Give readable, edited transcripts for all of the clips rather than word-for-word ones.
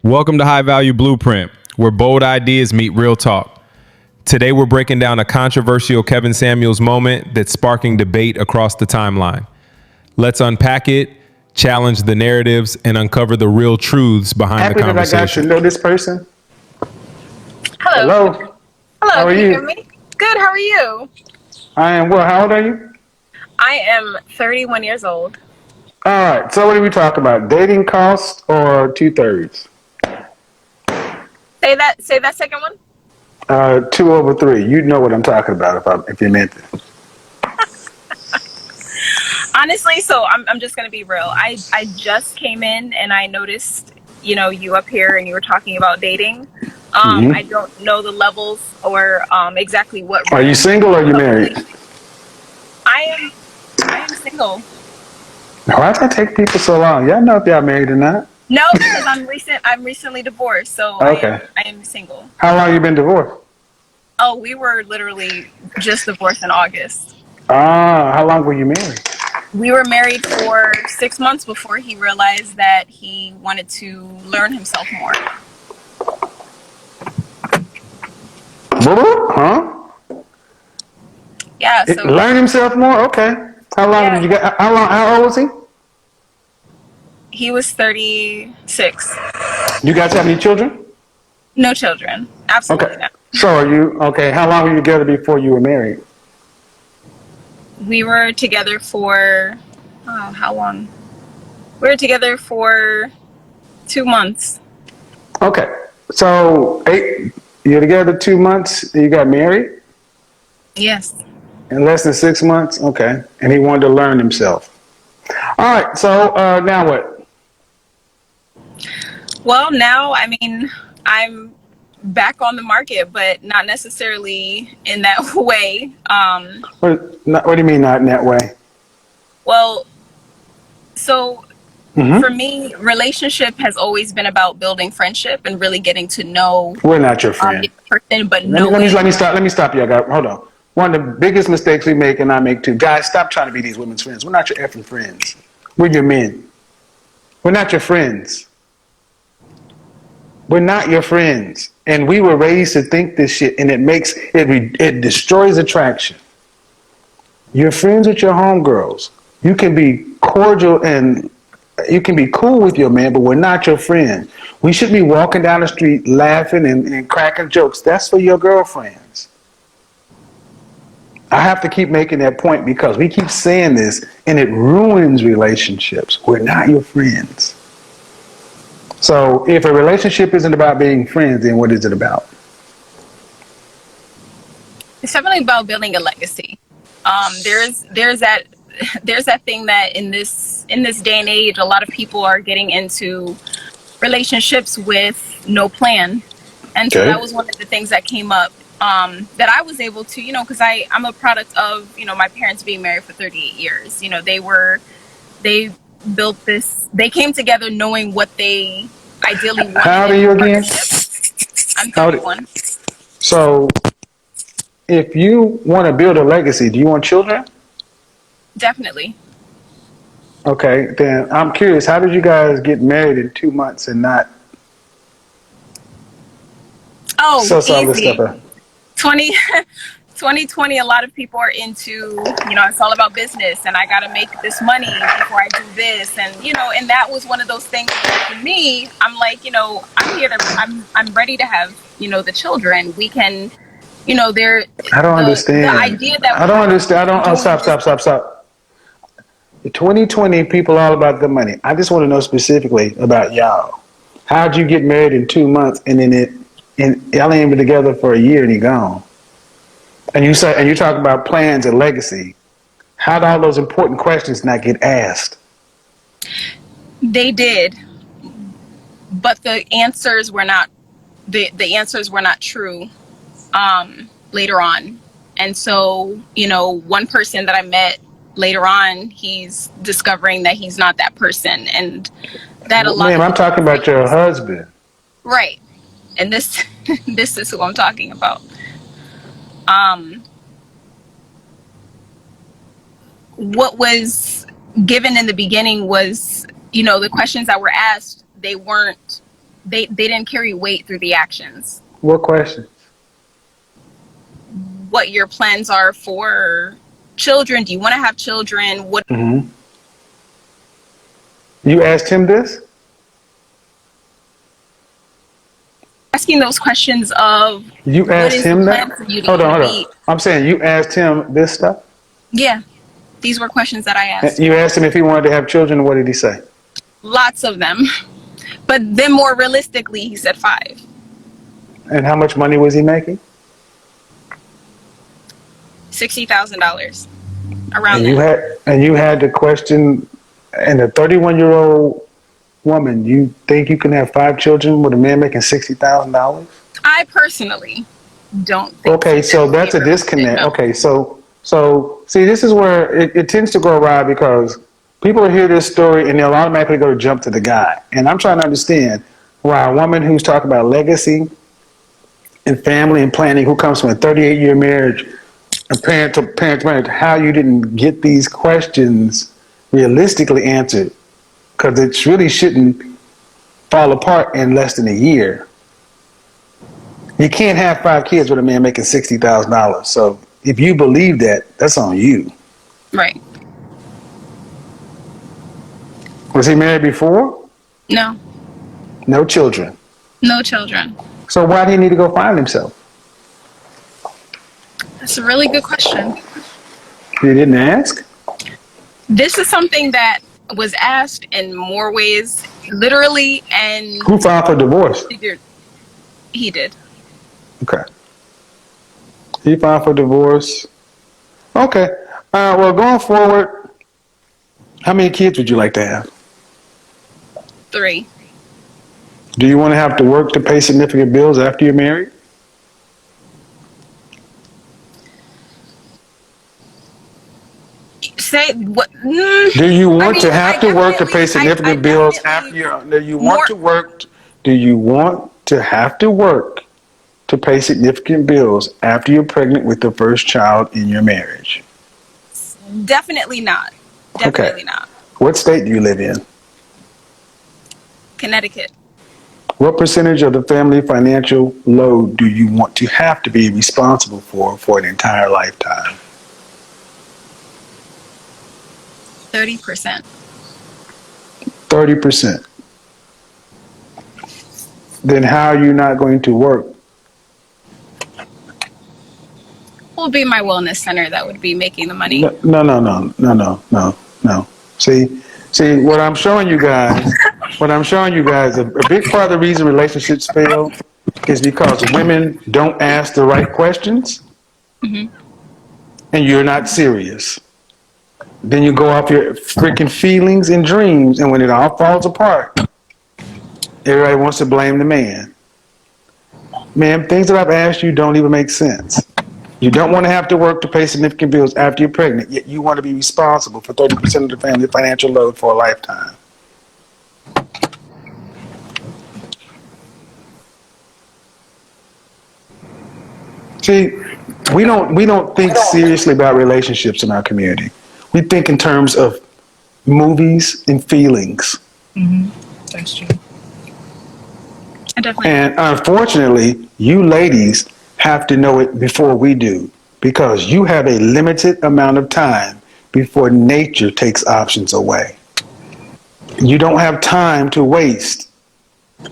Welcome to High Value Blueprint, where bold ideas meet real talk. Today, we're breaking down a controversial Kevin Samuels moment that's sparking debate across the timeline. Let's unpack it, challenge the narratives, and uncover the real truths behind the Happy that I got to conversation. know this person. Hello. Hello. Hello, How are can you hear you? me? Good, how are you? I am well. How old are you? I am 31 years old. All right. So what do we talk about? Dating costs or two-thirds? Say that second one. 2/3. You know what I'm talking about if you meant it. Honestly, so I'm just gonna be real. I just came in and I noticed, you up here and you were talking about dating. I Mm-hmm. don't know the levels or exactly what Are you range single or are you of married? relation. I am I am single. Why does that take people so long? Y'all know if y'all married or not. No, because I'm recently divorced, so I Okay. am I am single. How long you been divorced? Oh, we were literally just divorced in August. How long were you married? We were married for 6 months before he realized that he wanted to learn himself more. Huh? Yeah, so Learn himself more? Okay. How long did yeah, you get? How old was he? he was 36. You guys have any children? No children. Okay. Absolutely not. So are you okay? How long were you together before you were married? We were together for, oh, how long? We were together for 2 months. Okay. So you're together 2 months and you got married Yes. in less than 6 months? Okay. And he wanted to learn himself. All right. So now what? Well, now, I mean, I'm back on the market, but not necessarily in that way. What do you mean not in that way? Well, so for Mm-hmm. me, relationship has always been about building friendship and really getting to know We're not your the friend. other person, but Let me knowing. stop. Let me stop you. Hold on. One of the biggest mistakes we make, and I make too. Guys, stop trying to be these women's friends. We're not your effing friends. We're your men. We're not your friends. We're not your friends. And we were raised to think this shit, and it destroys attraction. You're friends with your homegirls. You can be cordial and you can be cool with your man, but we're not your friend. We should be walking down the street laughing and cracking jokes. That's for your girlfriends. I have to keep making that point because we keep saying this and it ruins relationships. We're not your friends. So if a relationship isn't about being friends, then what is it about? It's definitely about building a legacy. There's that thing that in this day and age, a lot of people are getting into relationships with no plan, and so that Okay. was one of the things that came up, that I was able to, because I'm a product of my parents being married for 38 years. They built this. They came together knowing what they ideally How wanted old in are a you again? partnership. I'm How old, 31. so if you want to build a legacy, do you want children? Definitely. Okay, then I'm curious, how did you guys get married in 2 months and not Oh, suss all this stuff easy. out? 20 2020, a lot of people are into, it's all about business and I got to make this money before I do this. And that was one of those things where for me, I'm like, I'm ready to have, the children. We can, there, I don't the understand. idea that I we don't have understand. I to don't. Oh, doing this. stop. The 2020 people all about the money. I just want to know specifically about y'all. How'd you get married in 2 months and y'all ain't been together for a year and you gone? And you talk about plans and legacy. How'd all those important questions not get asked? They did, but the answers were not true, later on. And so, one person that I met later on, he's discovering that he's not that person, and that a lot Ma'am, of I'm the talking about your conversations. husband. Right. And this this is who I'm talking about. Um what was given in the beginning was, the questions that were asked, they weren't they didn't carry weight through the actions. What question? What your plans are for children? Do you want to have children? What Hmm. You asked him this? asking those questions of You what asked is the him plan that? for you to Hold on, hold be? on. I'm saying you asked him this stuff? Yeah, these were questions that I asked. You asked him if he wanted to have children. What did he say? Lots of them. But then more realistically, he said 5. And how much money was he making? $60,000 around And there. you had the question, and a 31-year-old woman, you think you can have 5 children with a man making $60,000? I personally don't think Okay, so. so that's a disconnect. No. Okay, so see, this is where it tends to go awry because people hear this story and they'll automatically go to jump to the guy. And I'm trying to understand why a woman who's talking about legacy and family and planning, who comes from a 38-year marriage, a parent to parent, how you didn't get these questions realistically answered, because it really shouldn't fall apart in less than a year. You can't have 5 kids with a man making $60,000. So if you believe that, that's on you. Right. Was he married before? No. No children. No children. So why did he need to go find himself? That's a really good question. You didn't ask? This is something that was asked in more ways, literally, and Who filed for divorce? he did. Okay. He filed for divorce. Okay. Well, going forward, how many kids would you like to have? 3. Do you want to have to work to pay significant bills after you're married? Say what? Do you want to have to work to pay significant bills after you're? Do you want to work? Do you want to have to work to pay significant bills after you're pregnant with the first child in your marriage? Definitely not. Definitely not. What state do you live in? Connecticut. What percentage of the family financial load do you want to have to be responsible for an entire lifetime? 30%. 30%. Then how are you not going to work? Will be my wellness center that would be making the money. No. See, what I'm showing you guys, a big part of the reason relationships fail is because women don't ask the right questions, and you're not serious. Then you go off your freaking feelings and dreams, and when it all falls apart, everybody wants to blame the man. Man, things that I've asked you don't even make sense. You don't want to have to work to pay significant bills after you're pregnant, yet you want to be responsible for 30% of the family financial load for a lifetime. See, we don't think seriously about relationships in our community. We think in terms of movies and feelings. That's true. And unfortunately, you ladies have to know it before we do, because you have a limited amount of time before nature takes options away. You don't have time to waste.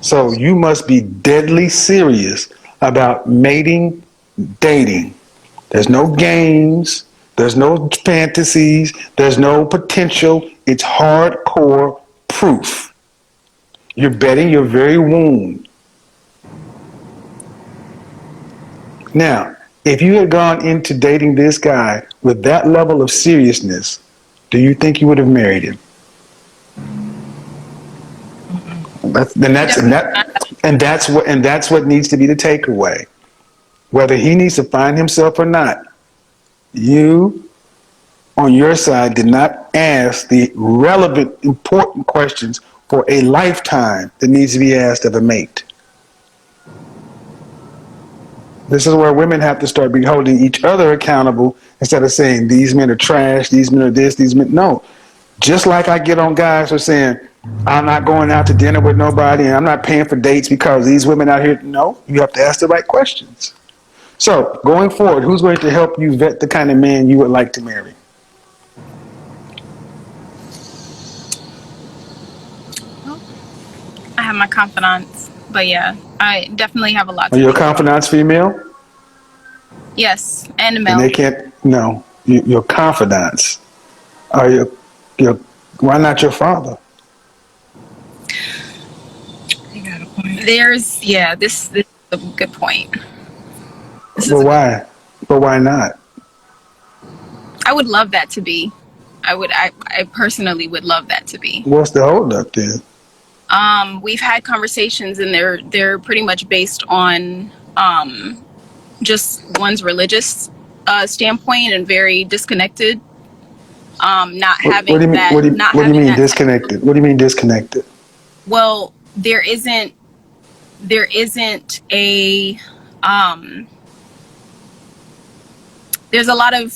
So you must be deadly serious about mating, dating. There's no games, there's no fantasies, there's no potential. It's hardcore proof. You're betting your very womb. Now, if you had gone into dating this guy with that level of seriousness, do you think you would have married him? That's what needs to be the takeaway. Whether he needs to find himself or not, you on your side did not ask the relevant, important questions for a lifetime that needs to be asked of a mate. This is where women have to start holding each other accountable instead of saying these men are trash, these men are this, these men. No. Just like I get on guys who are saying, I'm not going out to dinner with nobody and I'm not paying for dates because these women out here. No, you have to ask the right questions. So, going forward, who's going to help you vet the kind of man you would like to marry? I have my confidants, but yeah, I definitely have a lot Are to your do. confidants female? Yes, and And male. they can't, no, your confidants are why not your father? You got a point. This is a good point. But why? But why not? I would love that to be. I personally would love that to be. What's the holdup then? We've had conversations and they're pretty much based on just one's religious standpoint and very disconnected. Not having What do you mean? that. What do you mean that disconnected? What do you mean disconnected? Well, there isn't a there's a lot of,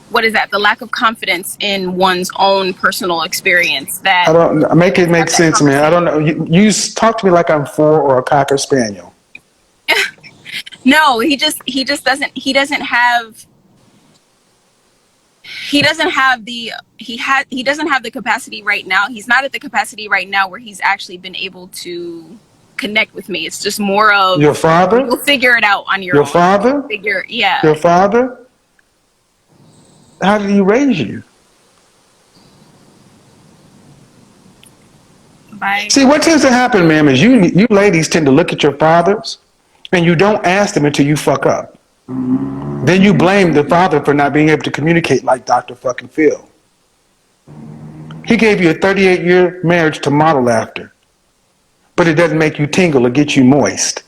what is that? The lack of confidence in one's own personal experience. That I don't make it make sense, man. I don't know. You talk to me like I'm 4 or a cocker spaniel. No, he doesn't have the capacity right now. He's not at the capacity right now where he's actually been able to connect with me. It's just more of Your father? you'll figure it out on your own. Your father? Yeah. Your father? How did he raise you? See, what tends to happen, ma'am, is you ladies tend to look at your fathers and you don't ask them until you fuck up. Then you blame the father for not being able to communicate like Dr. fucking Phil. He gave you a 38-year marriage to model after, but it doesn't make you tingle or get you moist.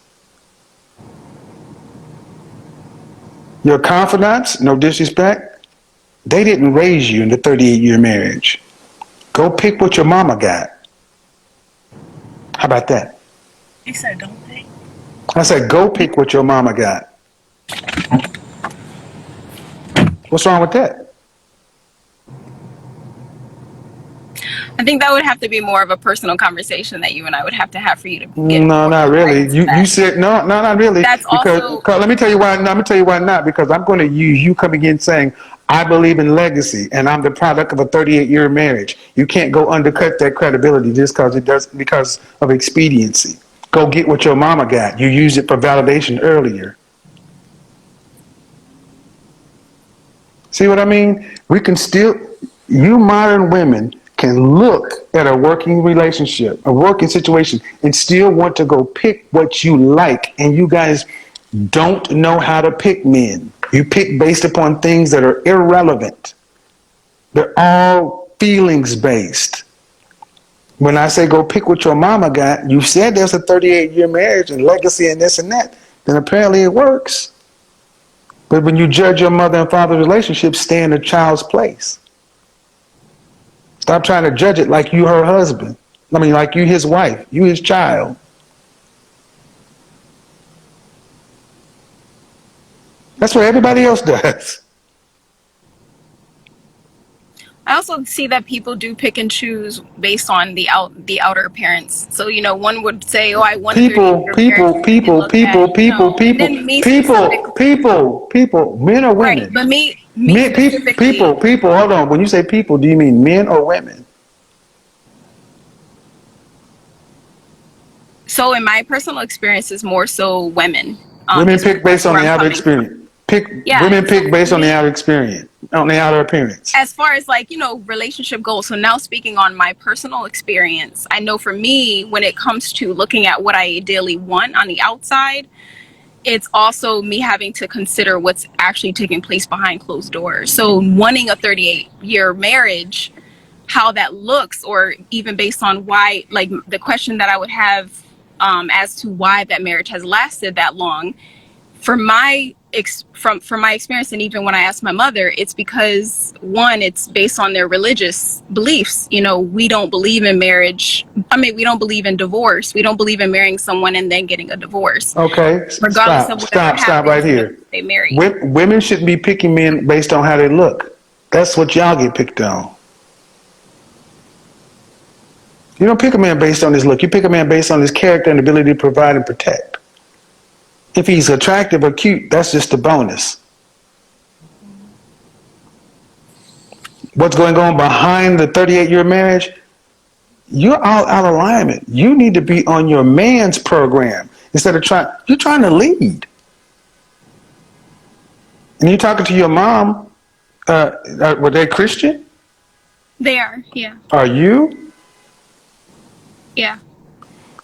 Your confidants, no disrespect, they didn't raise you in the 38-year marriage. Go pick what your mama got. How about that? You said don't pick. I said go pick what your mama got. What's wrong with that? I think that would have to be more of a personal conversation that you and I would have to have for you to get. No, not really. You said no, not really. That's because, also. Let me tell you why. No, let me tell you why not. Because I'm going to use you coming in saying I believe in legacy and I'm the product of a 38-year marriage. You can't go undercut that credibility just because of expediency. Go get what your mama got. You used it for validation earlier. See what I mean? We can still, you modern women can look at a working relationship, a working situation, and still want to go pick what you like. And you guys don't know how to pick men. You pick based upon things that are irrelevant. They're all feelings based. When I say go pick what your mama got, you said there's a 38-year marriage and legacy and this and that, then apparently it works. But when you judge your mother and father's relationship, stay in the child's place. Stop trying to judge it like you her husband. I mean, like you his wife, you his child. That's what everybody else does. I also see that people do pick and choose based on the outer appearance. So, one would say, "Oh, I want people, men or women?" Right, but me people. Hold on. When you say people, do you mean men or women? So, in my personal experience, is more so women. Women pick based on the outer experience. Women pick based on the outer experience, on the outer appearance. As far as relationship goals. So now speaking on my personal experience, I know for me, when it comes to looking at what I ideally want on the outside, it's also me having to consider what's actually taking place behind closed doors. So wanting a 38-year marriage, how that looks, or even based on why, the question that I would have as to why that marriage has lasted that long, from my experience, and even when I asked my mother, it's because, one, it's based on their religious beliefs. We don't believe in marriage. I mean, we don't believe in divorce. We don't believe in marrying someone and then getting a divorce. Okay, regardless of stop right here. They marry. Women shouldn't be picking men based on how they look. That's what y'all get picked on. You don't pick a man based on his look. You pick a man based on his character and ability to provide and protect. If he's attractive or cute, that's just a bonus. What's going on behind the 38-year marriage? You're all out of alignment. You need to be on your man's program instead of you're trying to lead. And you're talking to your mom. Were they Christian? They are, yeah. Are you? Yeah.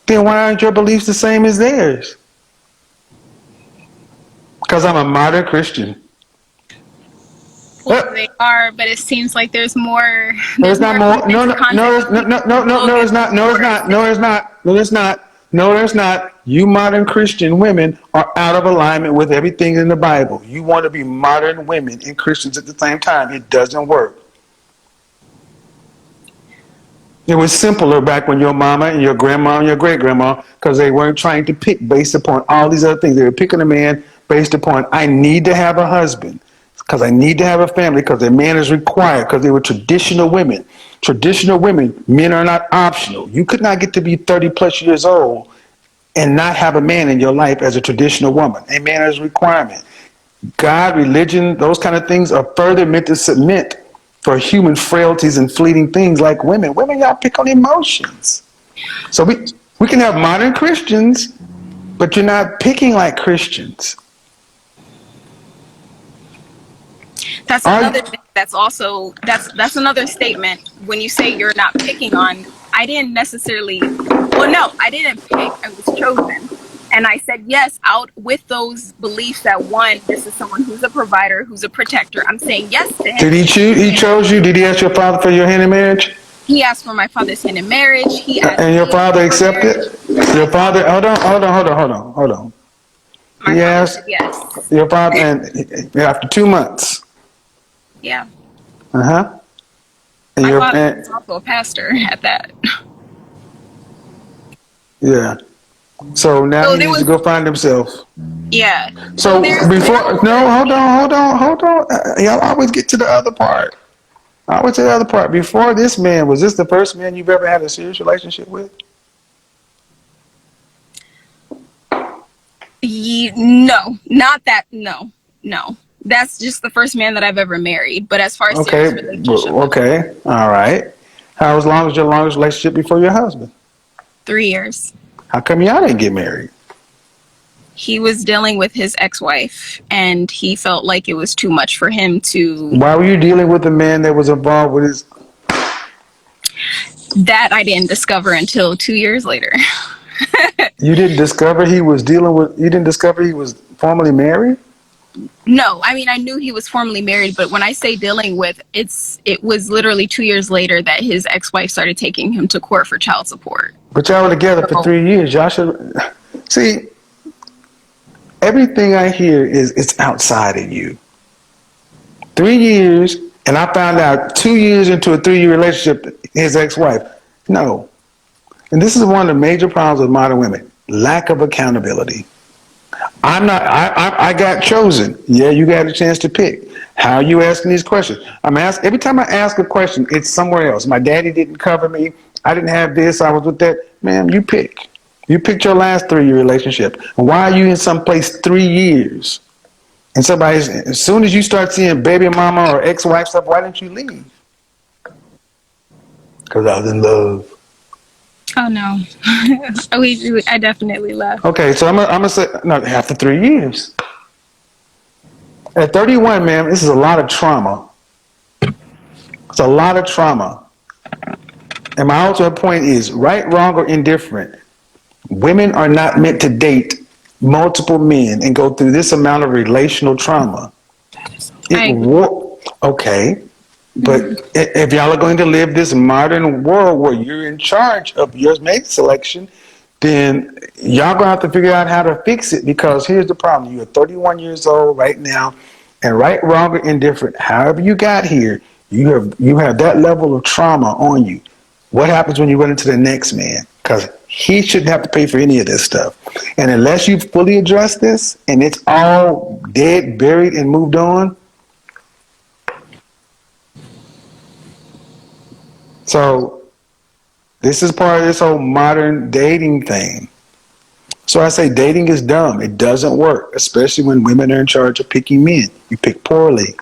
Then why aren't your beliefs the same as theirs? Because I'm a modern Christian. Well, they are, but it seems like there's more. There's not more. No, it's not. No, it's not. No, it's not. No, it's not. No, there's not. You modern Christian women are out of alignment with everything in the Bible. You want to be modern women and Christians at the same time. It doesn't work. It was simpler back when your mama and your grandma and your great-grandma, because they weren't trying to pick based upon all these other things. They were picking a man based upon, I need to have a husband, because I need to have a family, because a man is required, because they were traditional women. Traditional women, men are not optional. You could not get to be 30 plus years old and not have a man in your life as a traditional woman. A man is a requirement. God, religion, those kind of things are further meant to submit for human frailties and fleeting things like women. Women, y'all pick on emotions. So we can have modern Christians, but you're not picking like Christians. That's another thing. That's also that's another statement. When you say you're not picking on, I didn't necessarily. Well, no, I didn't pick. I was chosen, and I said yes out with those beliefs that one, this is someone who's a provider, who's a protector. I'm saying yes to him. Did he choose? He chose you. Did he ask your father for your hand in marriage? He asked for my father's hand in marriage. He asked and your father accepted. Your father. Hold on. My father said yes. Your father, and after 2 months. Yeah. And my father was also a pastor at that. Yeah. So now he needs to go find himself. Yeah. So hold on. Y'all always get to the other part. Before this man, was this the first man you've ever had a serious relationship with? No, not that. No. That's just the first man that I've ever married. But as far as serious relationship, okay, all right. How long was your longest relationship before your husband? 3 years. How come y'all didn't get married? He was dealing with his ex-wife, and he felt like it was too much for him to. Why were you dealing with a man that was involved with his? That I didn't discover until 2 years later. You didn't discover he was dealing with. You didn't discover he was formerly married? No, I mean, I knew he was formerly married, but when I say dealing with, it was literally 2 years later that his ex-wife started taking him to court for child support. But y'all were together for 3 years. Y'all should see. Everything I hear is it's outside of you. 3 years, and I found out 2 years into a 3-year relationship, his ex-wife. No, and this is one of the major problems with modern women: lack of accountability. I got chosen. Yeah, you got a chance to pick. How are you asking these questions? Every time I ask a question, it's somewhere else. My daddy didn't cover me. I didn't have this. I was with that. Man, you pick. You picked your last 3-year relationship. Why are you in some place 3 years? And as soon as you start seeing baby mama or ex-wife stuff, why didn't you leave? Because I was in love. Oh no, I definitely left. Okay, so I'm gonna say no. After 3 years, at 31, man, this is a lot of trauma. It's a lot of trauma. And my ultimate point is, right, wrong, or indifferent, women are not meant to date multiple men and go through this amount of relational trauma. Okay. But if y'all are going to live this modern world where you're in charge of your mate selection, then y'all going to have to figure out how to fix it, because here's the problem. You're 31 years old right now, and right, wrong, or indifferent, however you got here, you have that level of trauma on you. What happens when you run into the next man? Because he shouldn't have to pay for any of this stuff. And unless you fully address this and it's all dead, buried, and moved on, So this is part of this whole modern dating thing. So I say dating is dumb. It doesn't work, especially when women are in charge of picking men. You pick poorly.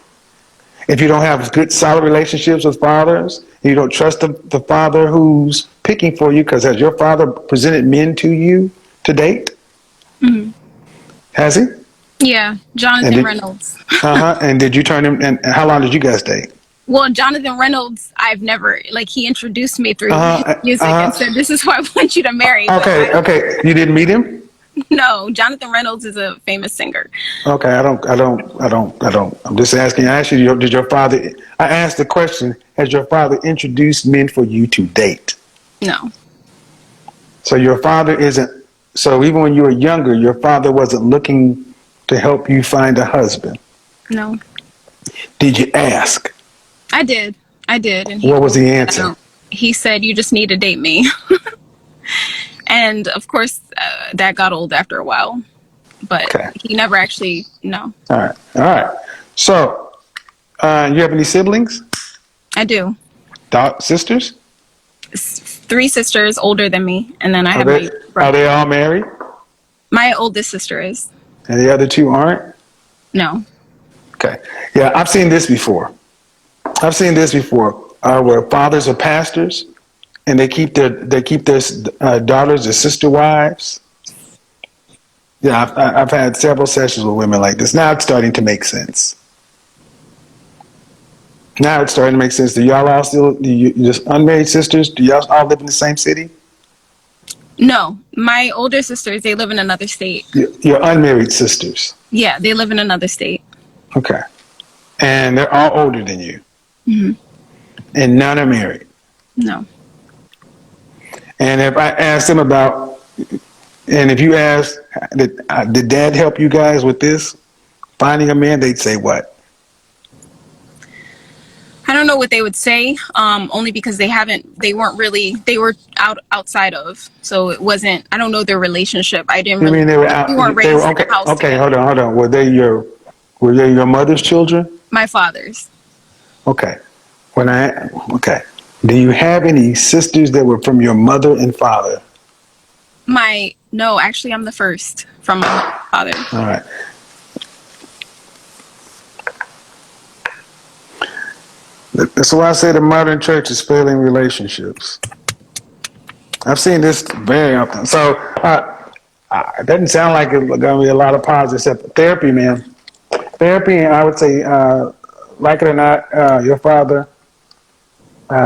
If you don't have good, solid relationships with fathers, you don't trust the father who's picking for you, because has your father presented men to you to date? Mm-hmm. Has he? Yeah, Jonathan Reynolds. And did you turn him? And how long did you guys date? Well, Jonathan Reynolds, I've never, like, he introduced me through music and said, this is who I want you to marry. Okay. You didn't meet him? No, Jonathan Reynolds is a famous singer. Okay, I don't. I'm just asking. I asked you, did your father? I asked the question: has your father introduced men for you to date? No. So your father isn't. So even when you were younger, your father wasn't looking to help you find a husband. No. Did you ask? I did. And what was the answer? He said, "You just need to date me." And of course, that got old after a while, but he never actually, no. All right. So, you have any siblings? I do. Sisters? 3 sisters older than me, and then I have my brother. Are they all married? My oldest sister is. And the other 2 aren't? No. Okay. Yeah, I've seen this before. Where fathers are pastors, and they keep their daughters as sister wives. Yeah, I've had several sessions with women like this. Now it's starting to make sense. Do y'all all still, just unmarried sisters? Do y'all all live in the same city? No, my older sisters, they live in another state. Your unmarried sisters? Yeah, they live in another state. Okay. And they're all older than you? Mm-hmm. And none are married? No. And if I ask them if you ask, did dad help you guys with this, finding a man, they'd say what? I don't know what they would say, only because they were outside of, so it wasn't, I don't know their relationship. I didn't really, they weren't raised in the house. Okay, hold on. Were they your mother's children? My father's. Okay. Do you have any sisters that were from your mother and father? No, actually, I'm the first from my father. All right. That's why I say the modern church is failing relationships. I've seen this very often. So it doesn't sound like it's going to be a lot of positives, except therapy, man. Therapy, and I would say, like it or not, your father, he's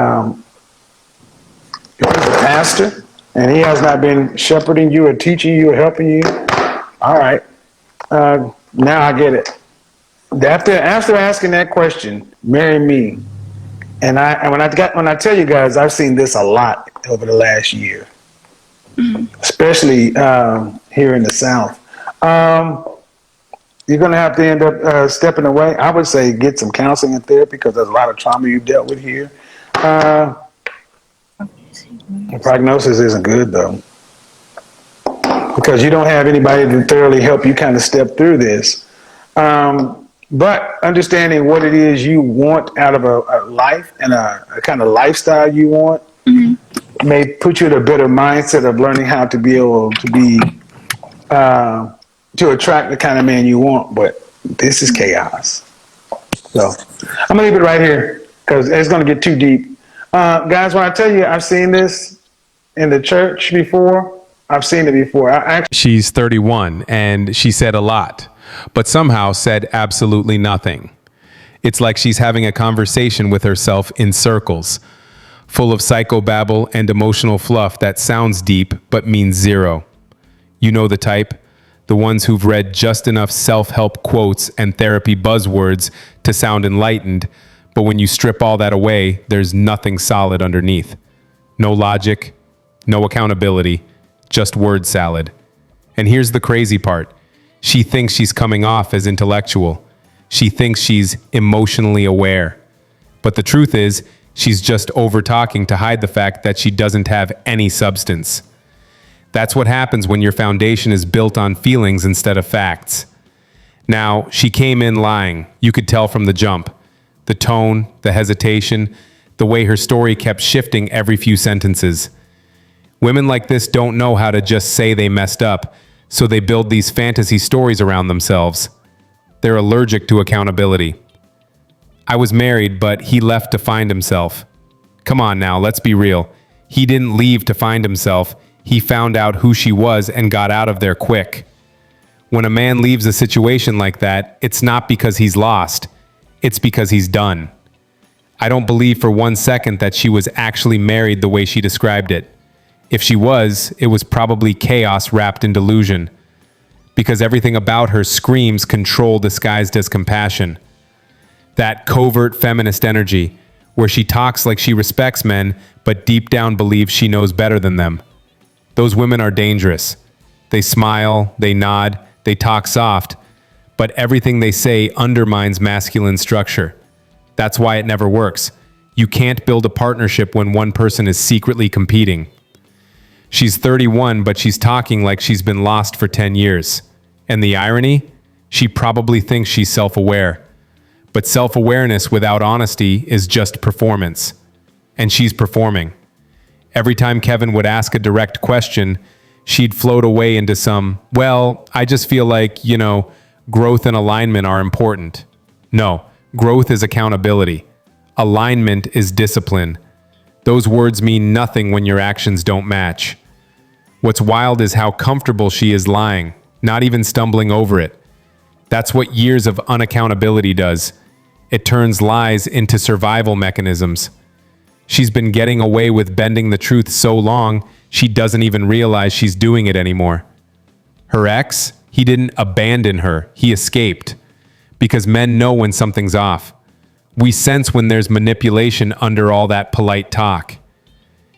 a pastor, and he has not been shepherding you or teaching you or helping you. All right. Now I get it. After asking that question, marry me. And when I tell you guys, I've seen this a lot over the last year, especially here in the South. You're going to have to end up stepping away. I would say get some counseling and therapy, because there's a lot of trauma you've dealt with here. The prognosis isn't good, though, because you don't have anybody to thoroughly help you kind of step through this. But understanding what it is you want out of a life and a kind of lifestyle you want may put you in a better mindset of learning how to be able to be to attract the kind of man you want. But this is chaos. So I'm gonna leave it right here because it's gonna get too deep. Guys, when I tell you I've seen this in the church before, I've seen it before. She's 31 and she said a lot, but somehow said absolutely nothing. It's like she's having a conversation with herself in circles, full of psychobabble and emotional fluff that sounds deep but means zero. You know the type, the ones who've read just enough self-help quotes and therapy buzzwords to sound enlightened, but when you strip all that away, there's nothing solid underneath. No logic, no accountability, just word salad. And here's the crazy part. She thinks she's coming off as intellectual. She thinks she's emotionally aware. But the truth is, she's just over-talking to hide the fact that she doesn't have any substance. That's what happens when your foundation is built on feelings instead of facts. Now, she came in lying. You could tell from the jump. The tone, the hesitation, the way her story kept shifting every few sentences. Women like this don't know how to just say they messed up, so they build these fantasy stories around themselves. They're allergic to accountability. I was married, but he left to find himself. Come on now, let's be real. He didn't leave to find himself. He found out who she was and got out of there quick. When a man leaves a situation like that, it's not because he's lost. It's because he's done. I don't believe for 1 second that she was actually married the way she described it. If she was, it was probably chaos wrapped in delusion. Because everything about her screams control disguised as compassion. That covert feminist energy, where she talks like she respects men, but deep down believes she knows better than them. Those women are dangerous. They smile, they nod, they talk soft, but everything they say undermines masculine structure. That's why it never works. You can't build a partnership when one person is secretly competing. She's 31, but she's talking like she's been lost for 10 years. And the irony? She probably thinks she's self-aware. But self-awareness without honesty is just performance. And she's performing. Every time Kevin would ask a direct question, she'd float away into some, well, I just feel like, growth and alignment are important. No, growth is accountability. Alignment is discipline. Those words mean nothing when your actions don't match. What's wild is how comfortable she is lying, not even stumbling over it. That's what years of unaccountability does. It turns lies into survival mechanisms. She's been getting away with bending the truth so long, she doesn't even realize she's doing it anymore. Her ex, he didn't abandon her, he escaped. Because men know when something's off. We sense when there's manipulation under all that polite talk.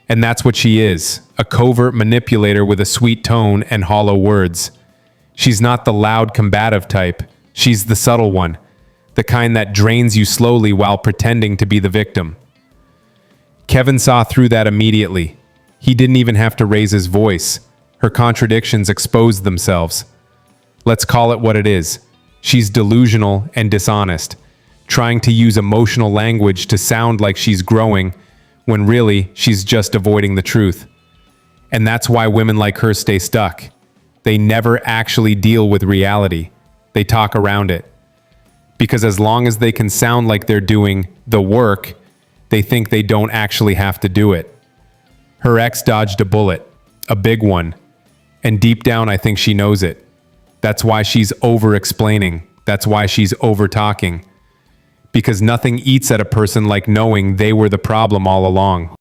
And that's what she is, a covert manipulator with a sweet tone and hollow words. She's not the loud combative type, she's the subtle one, the kind that drains you slowly while pretending to be the victim. Kevin saw through that immediately. He didn't even have to raise his voice. Her contradictions exposed themselves. Let's call it what it is. She's delusional and dishonest, trying to use emotional language to sound like she's growing, when really she's just avoiding the truth. And that's why women like her stay stuck. They never actually deal with reality. They talk around it. Because as long as they can sound like they're doing the work, they think they don't actually have to do it. Her ex dodged a bullet, a big one. And deep down, I think she knows it. That's why she's over-explaining. That's why she's over-talking. Because nothing eats at a person like knowing they were the problem all along.